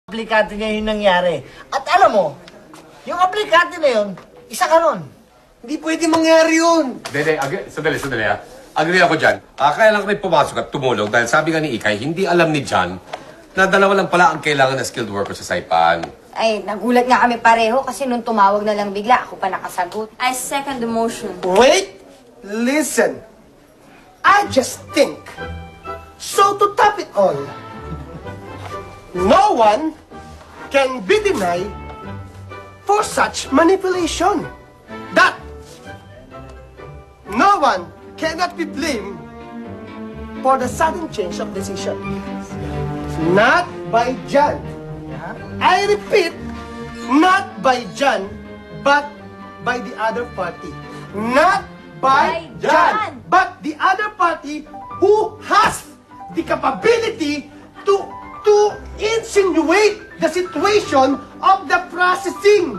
aplikante niya yung nangyari. At alam mo, yung aplikante na yun, isa ka nun. Hindi pwede mangyari yun. Dede, sandali ha. Agree ako dyan. Kaya lang kami pumasok at tumulong dahil sabi nga ni Ikay, hindi alam ni John na dalawa lang pala ang kailangan na skilled worker sa Saipan. Ay, nagulat nga kami pareho kasi nung tumawag na lang bigla, ako pa nakasagot. I second the motion. Wait! Listen. I just think. So to top it all, no one can be denied for such manipulation. That no one cannot be blamed for the sudden change of decision. Not by John. I repeat, not by John, but by the other party. Not by John, but the other party who has the capability to insinuate the situation of the processing.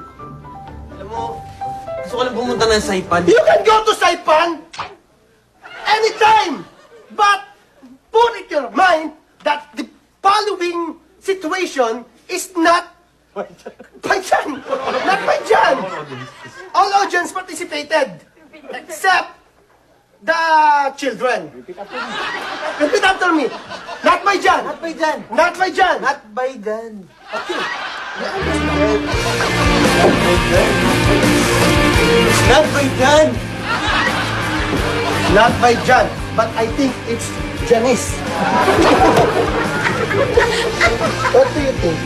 Alam mo, gusto ko lang pumunta ng Saipan. You can go to Saipan anytime, but put it in your mind that the following situation is not by John. Not by John. All audience participated except the children. Repeat after me. Not by John. Not by John. Not by John. Not by John. Okay. Not by John. Not by John. But I think it's Janice. What do you think?